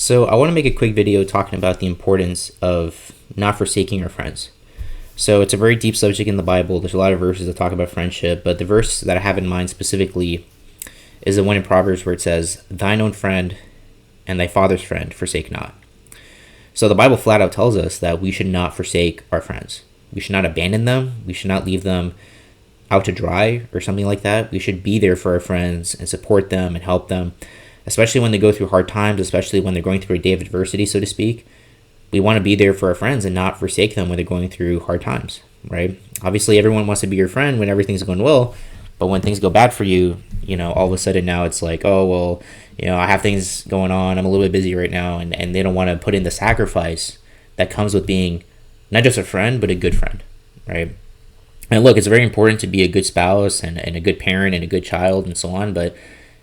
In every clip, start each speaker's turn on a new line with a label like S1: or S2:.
S1: So I want to make a quick video talking about the importance of not forsaking our friends. So it's a very deep subject in the Bible. There's a lot of verses that talk about friendship, but the verse that I have in mind specifically is the one in Proverbs where it says, "Thine own friend and thy father's friend forsake not." So the Bible flat out tells us that we should not forsake our friends. We should not abandon them. We should not leave them out to dry or something like that. We should be there for our friends and support them and help them, especially when they go through hard times, especially when they're going through a day of adversity, so to speak. We want to be there for our friends and not forsake them when they're going through hard times, right? Obviously, everyone wants to be your friend when everything's going well, but when things go bad for you, all of a sudden now it's like, oh, well, I have things going on. I'm a little bit busy right now, and they don't want to put in the sacrifice that comes with being not just a friend, but a good friend, right? And look, it's very important to be a good spouse and a good parent and a good child and so on, but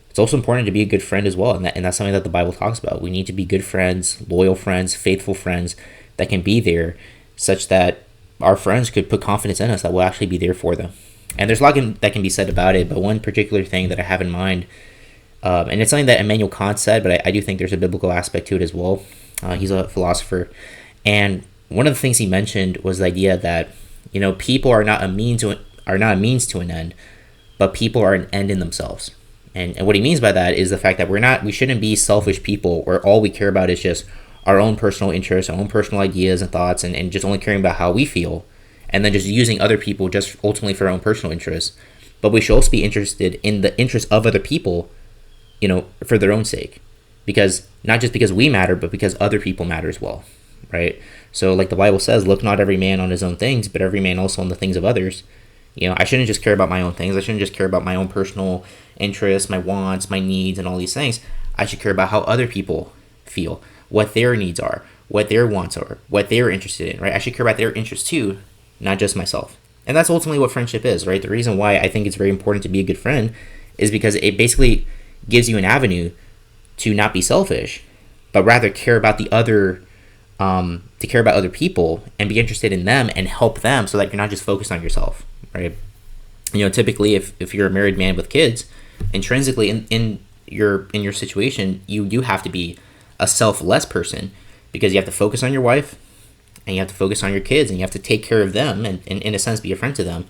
S1: it's also important to be a good friend as well, and that's something that the Bible talks about. We need to be good friends, loyal friends, faithful friends that can be there such that our friends could put confidence in us that we'll actually be there for them. And there's a lot that can be said about it, but one particular thing that I have in mind, and it's something that Immanuel Kant said, but I do think there's a biblical aspect to it as well. He's a philosopher, and one of the things he mentioned was the idea that people are not a means to an end, but people are an end in themselves. And what he means by that is the fact that we shouldn't be selfish people where all we care about is just our own personal interests, our own personal ideas and thoughts, and just only caring about how we feel, and then just using other people just ultimately for our own personal interests. But we should also be interested in the interests of other people, for their own sake. Because not just because we matter, but because other people matter as well, right? So like the Bible says, look not every man on his own things, but every man also on the things of others. I shouldn't just care about my own things. I shouldn't just care about my own personal interests, my wants, my needs, and all these things. I should care about how other people feel, what their needs are, what their wants are, what they're interested in, right? I should care about their interests too, not just myself. And that's ultimately what friendship is, right? The reason why I think it's very important to be a good friend is because it basically gives you an avenue to not be selfish, but rather care about the other, to care about other people and be interested in them and help them so that you're not just focused on yourself, right? Typically if you're a married man with kids, intrinsically in your situation, you do have to be a selfless person because you have to focus on your wife and you have to focus on your kids and you have to take care of them and in a sense be a friend to them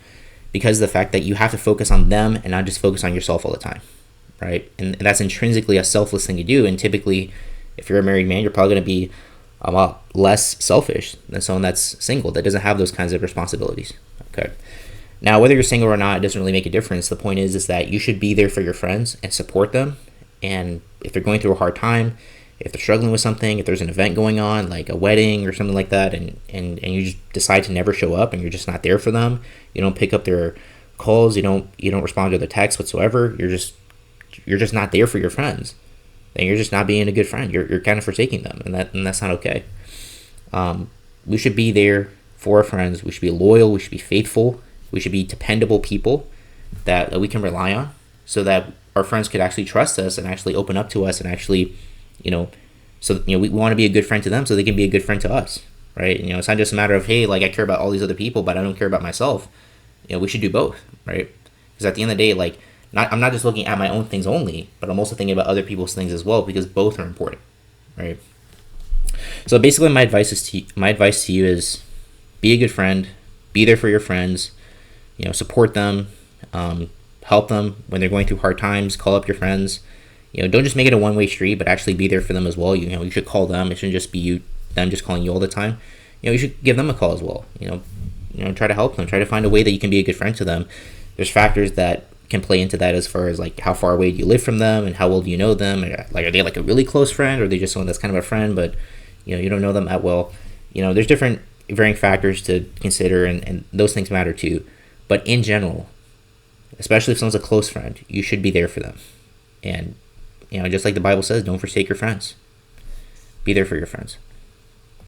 S1: because of the fact that you have to focus on them and not just focus on yourself all the time, right? And that's intrinsically a selfless thing to do. And typically if you're a married man, you're probably going to be a lot less selfish than someone that's single that doesn't have those kinds of responsibilities. Okay. Now, whether you're single or not, it doesn't really make a difference. The point is that you should be there for your friends and support them. And if they're going through a hard time, if they're struggling with something, if there's an event going on, like a wedding or something like that, and you just decide to never show up and you're just not there for them, you don't pick up their calls, you don't respond to their texts whatsoever, you're just not there for your friends, then you're just not being a good friend. You're kind of forsaking them, and that's not okay. We should be there for our friends. We should be loyal. We should be faithful. We should be dependable people that we can rely on so that our friends could actually trust us and actually open up to us and actually, we want to be a good friend to them so they can be a good friend to us, right? It's not just a matter of, hey, like I care about all these other people, but I don't care about myself. We should do both, right? Because at the end of the day, I'm not just looking at my own things only, but I'm also thinking about other people's things as well because both are important, right? So basically my advice to you is be a good friend, be there for your friends, support them, help them when they're going through hard times, call up your friends. Don't just make it a one-way street, but actually be there for them as well. You should call them. It shouldn't just be them just calling you all the time. You should give them a call as well. Try to help them, try to find a way that you can be a good friend to them. There's factors that can play into that as far as like how far away do you live from them and how well do you know them? Like, are they like a really close friend or are they just someone that's kind of a friend, but you don't know them that well? There's different varying factors to consider and those things matter too. But in general, especially if someone's a close friend, you should be there for them. And, just like the Bible says, don't forsake your friends. Be there for your friends.